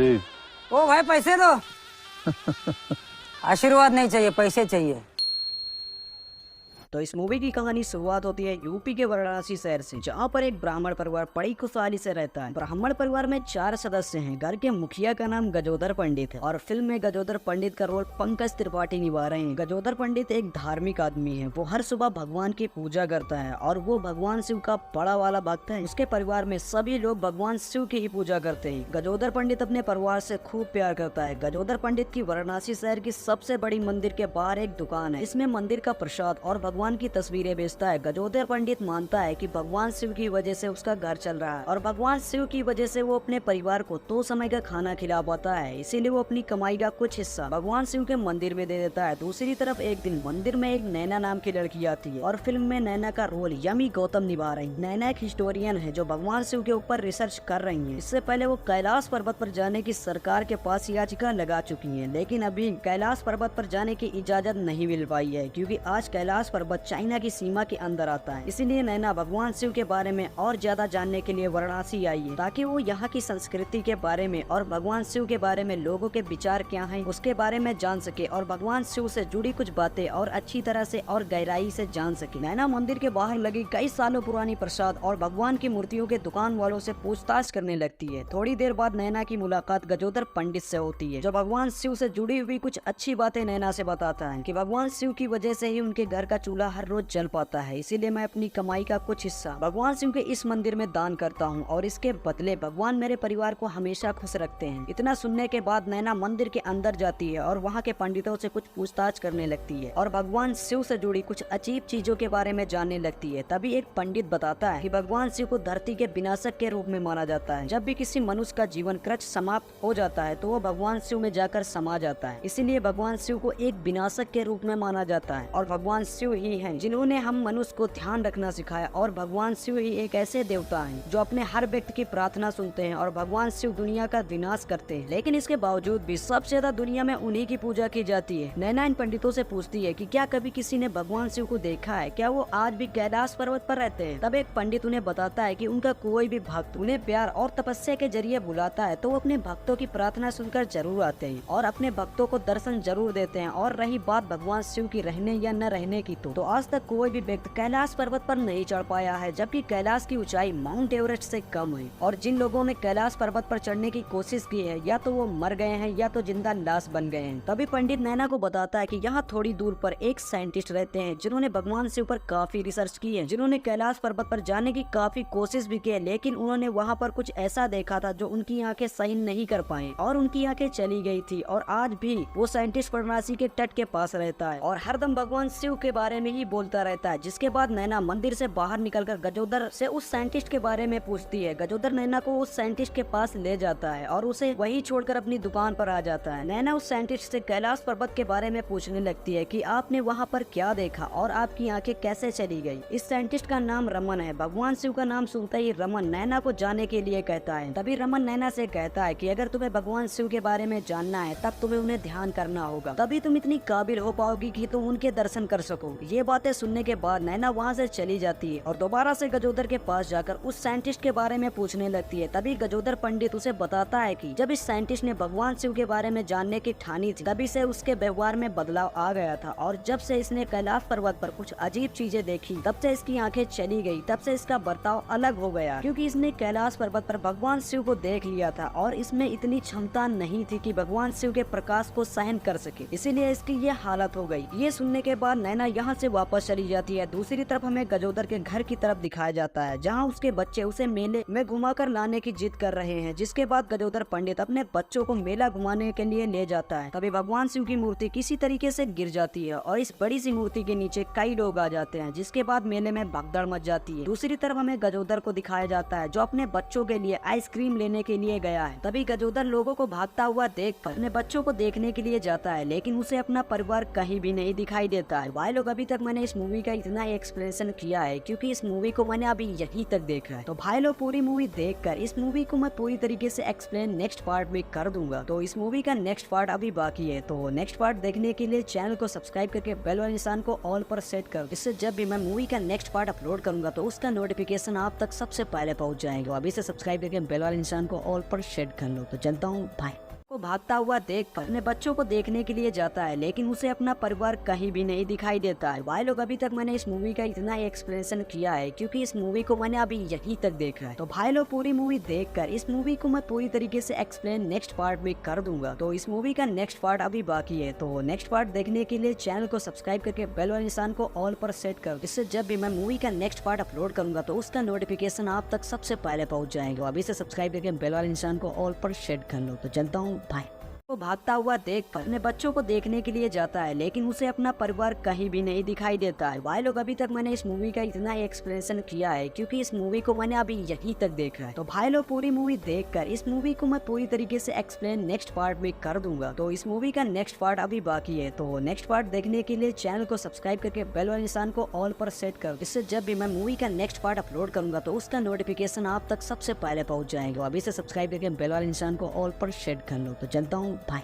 अजीज। ओ भाई पैसे दो। आशीर्वाद नहीं चाहिए, पैसे चाहिए। तो इस मूवी की कहानी शुरुआत होती है यूपी के वाराणसी शहर से, जहाँ पर एक ब्राह्मण परिवार बड़ी खुशहाली से रहता है। ब्राह्मण परिवार में 4 सदस्य हैं। घर के मुखिया का नाम गजोदर पंडित है और फिल्म में गजोदर पंडित का रोल पंकज त्रिपाठी निभा रहे हैं। गजोदर पंडित एक धार्मिक आदमी है। वो हर सुबह भगवान की पूजा करता है और वो भगवान शिव का बड़ा वाला भक्त है। उसके परिवार में सभी लोग भगवान शिव की ही पूजा करते हैं। गजोदर पंडित अपने परिवार से खूब प्यार करता है। गजोदर पंडित की वाराणसी शहर की सबसे बड़ी मंदिर के बाहर एक दुकान है। इसमें मंदिर का प्रसाद और भगवान की तस्वीरें बेचता है। गजोदर पंडित मानता है कि भगवान शिव की वजह से उसका घर चल रहा है और भगवान शिव की वजह से वो अपने परिवार को 2 समय का खाना खिला पाता है। इसीलिए वो अपनी कमाई का कुछ हिस्सा भगवान शिव के मंदिर में दे देता है। दूसरी तरफ एक दिन मंदिर में एक नैना नाम की लड़की आती है और फिल्म में नैना का रोल यमी गौतम निभा रही है। नैना एक हिस्टोरियन है जो भगवान शिव के ऊपर रिसर्च कर रही है। इससे पहले वो कैलाश पर्वत पर जाने की सरकार के पास याचिका लगा चुकी है, लेकिन अभी कैलाश पर्वत पर जाने की इजाजत नहीं मिल पाई है क्योंकि आज कैलाश पर्वत चाइना की सीमा के अंदर आता है। इसीलिए नैना भगवान शिव के बारे में और ज्यादा जानने के लिए वाराणसी आई है ताकि वो यहाँ की संस्कृति के बारे में और भगवान शिव के बारे में लोगों के विचार क्या हैं उसके बारे में जान सके और भगवान शिव से जुड़ी कुछ बातें और अच्छी तरह से और गहराई से जान सके। नैना मंदिर के बाहर लगी कई सालों पुरानी प्रसाद और भगवान की मूर्तियों के दुकान वालों से पूछताछ करने लगती है। थोड़ी देर बाद नैना की मुलाकात गजोदर पंडित से होती है जो भगवान शिव से जुड़ी हुई कुछ अच्छी बातें नैना से बताता है कि भगवान शिव की वजह से ही उनके घर का चूल्हा हर रोज जल पाता है। इसीलिए मैं अपनी कमाई का कुछ हिस्सा भगवान शिव के इस मंदिर में दान करता हूँ और इसके बदले भगवान मेरे परिवार को हमेशा खुश रखते हैं। इतना सुनने के बाद नैना मंदिर के अंदर जाती है और वहाँ के पंडितों से कुछ पूछताछ करने लगती है और भगवान शिव से जुड़ी कुछ अजीब चीजों के बारे में जानने लगती है। तभी एक पंडित बताता है कि भगवान शिव को धरती के विनाशक के रूप में माना जाता है। जब भी किसी मनुष्य का जीवन क्रच समाप्त हो जाता है तो वो भगवान शिव में जाकर समा जाता है। इसीलिए भगवान शिव को एक विनाशक के रूप में माना जाता है और भगवान शिव ही है जिन्होंने हम मनुष्य को ध्यान रखना सिखाया और भगवान शिव ही एक ऐसे देवता हैं जो अपने हर व्यक्ति की प्रार्थना सुनते हैं और भगवान शिव दुनिया का विनाश करते हैं। लेकिन इसके बावजूद भी सबसे ज्यादा दुनिया में उन्हीं की पूजा की जाती है। नैना इन पंडितों से पूछती है कि क्या कभी किसी ने भगवान शिव को देखा है, क्या वो आज भी कैलाश पर्वत पर रहते हैं। तब एक पंडित उन्हें बताता है कि उनका कोई भी भक्त उन्हें प्यार और तपस्या के जरिए बुलाता है तो वो अपने भक्तों की प्रार्थना सुनकर जरूर आते हैं और अपने भक्तों को दर्शन जरूर देते हैं। और रही बात भगवान शिव की रहने या न रहने की, तो आज तक कोई भी व्यक्ति कैलाश पर्वत पर नहीं चढ़ पाया है, जबकि कैलाश की ऊंचाई माउंट एवरेस्ट से कम है। और जिन लोगों ने कैलाश पर्वत पर चढ़ने की कोशिश की है या तो वो मर गए हैं या तो जिंदा लाश बन गए हैं। तभी पंडित नैना को बताता है कि यहाँ थोड़ी दूर पर एक साइंटिस्ट रहते हैं जिन्होंने भगवान शिव पर काफी रिसर्च की है, जिन्होंने कैलाश पर्वत पर जाने की काफी कोशिश भी की है, लेकिन उन्होंने वहाँ पर कुछ ऐसा देखा था जो उनकी आंखें सही नहीं कर पाए और उनकी आंखें चली गई थी। और आज भी वो साइंटिस्ट वाराणसी के तट के पास रहता है और हरदम भगवान शिव के बारे में ही बोलता रहता है। जिसके बाद नैना मंदिर से बाहर निकलकर गजोदर से उस साइंटिस्ट के बारे में पूछती है। गजोदर नैना को उस साइंटिस्ट के पास ले जाता है और उसे वहीं छोड़कर अपनी दुकान पर आ जाता है। नैना उस साइंटिस्ट से कैलाश पर्वत के बारे में पूछने लगती है कि आपने वहाँ पर क्या देखा और आपकी आंखें कैसे चली गई। इस साइंटिस्ट का नाम रमन है। भगवान शिव का नाम सुनते ही रमन नैना को जाने के लिए कहता है। तभी रमन नैना से कहता है कि अगर तुम्हें भगवान शिव के बारे में जानना है तब तुम्हें उन्हें ध्यान करना होगा, तभी तुम इतनी काबिल हो पाओगी कि तुम उनके दर्शन कर सको। ये बातें सुनने के बाद नैना वहाँ से चली जाती है और दोबारा से गजोदर के पास जाकर उस साइंटिस्ट के बारे में पूछने लगती है। तभी गजोदर पंडित उसे बताता है कि जब इस साइंटिस्ट ने भगवान शिव के बारे में जानने की ठानी थी तभी से उसके व्यवहार में बदलाव आ गया था और जब से इसने कैलाश पर्वत पर कुछ अजीब चीजें देखी तब से इसकी आंखें चली गई, तब से इसका बर्ताव अलग हो गया क्योंकि इसने कैलाश पर्वत पर भगवान शिव को देख लिया था और इसमें इतनी क्षमता नहीं थी कि भगवान शिव के प्रकाश को सहन कर सके, इसीलिए इसकी ये हालत हो गई। ये सुनने के बाद नैना यहाँ से वापस चली जाती है। दूसरी तरफ हमें गजोदर के घर की तरफ दिखाया जाता है जहाँ उसके बच्चे उसे मेले में घुमाकर लाने की जिद कर रहे हैं। जिसके बाद गजोदर पंडित अपने बच्चों को मेला घुमाने के लिए ले जाता है। तभी भगवान शिव की मूर्ति किसी तरीके से गिर जाती है और इस बड़ी सी मूर्ति के नीचे कई लोग आ जाते हैं, जिसके बाद मेले में भगदड़ मच जाती है। दूसरी तरफ हमें गजोदर को दिखाया जाता है जो अपने बच्चों के लिए आइसक्रीम लेने के लिए गया है। तभी गजोदर लोगों को भागता हुआ देखकर अपने बच्चों को देखने के लिए जाता है, लेकिन उसे अपना परिवार कहीं भी नहीं दिखाई देता है। भाई लोग अभी तक मैंने इस मूवी का इतना एक्सप्लेनेशन किया है क्योंकि इस मूवी को मैंने अभी यहीं तक देखा है। तो भाई लोग पूरी मूवी देखकर इस मूवी को मैं पूरी तरीके से एक्सप्लेन नेक्स्ट पार्ट में कर दूंगा। तो इस मूवी का नेक्स्ट पार्ट अभी बाकी है, तो नेक्स्ट पार्ट देखने के लिए चैनल को सब्सक्राइब करके बेल वाले निशान को ऑल पर सेट कर, जिससे जब भी मैं मूवी का नेक्स्ट पार्ट अपलोड करूंगा तो उसका नोटिफिकेशन आप तक सबसे पहले पहुंच जाएगा। अभी से सब्सक्राइब करके बेल वाले निशान को ऑल पर सेट कर लो। तो चलता हूँ भाई। को भागता हुआ देख कर अपने बच्चों को देखने के लिए जाता है, लेकिन उसे अपना परिवार कहीं भी नहीं दिखाई देता है। भाई लोग अभी तक मैंने इस मूवी का इतना एक्सप्लेनेशन किया है क्योंकि इस मूवी को मैंने अभी यहीं तक देखा है। तो भाई लोग पूरी मूवी देखकर इस मूवी को मैं पूरी तरीके से एक्सप्लेन नेक्स्ट पार्ट में कर दूंगा। तो इस मूवी का नेक्स्ट पार्ट अभी बाकी है, तो नेक्स्ट पार्ट देखने के लिए चैनल को सब्सक्राइब करके बेल वाले निशान को ऑल पर सेट कर, जिससे जब भी मैं मूवी का नेक्स्ट पार्ट अपलोड करूंगा तो उसका नोटिफिकेशन आप तक सबसे पहले पहुंच जाएगा। अभी से सब्सक्राइब करके बेल वाले निशान को ऑल पर सेट कर लो। तो चलता हूँ भाई। वो भागता हुआ देख कर अपने बच्चों को देखने के लिए जाता है, लेकिन उसे अपना परिवार कहीं भी नहीं दिखाई देता है। भाई लोग अभी तक मैंने इस मूवी का इतना एक्सप्लेनेशन किया है क्योंकि इस मूवी को मैंने अभी यहीं तक देखा है। तो भाई लोग पूरी मूवी देखकर इस मूवी को मैं पूरी तरीके से एक्सप्लेन नेक्स्ट पार्ट में कर दूंगा। तो इस मूवी का नेक्स्ट पार्ट अभी बाकी है, तो नेक्स्ट पार्ट देखने के लिए चैनल को सब्सक्राइब करके बेल वाले निशान को ऑल पर सेट कर, जिससे जब भी मैं मूवी का नेक्स्ट पार्ट अपलोड करूंगा तो उसका नोटिफिकेशन आप तक सबसे पहले पहुंच जाएगा। अभी से सब्सक्राइब करके बेल वाले निशान को ऑल पर सेट कर लो। तो चलता हूँ भाई।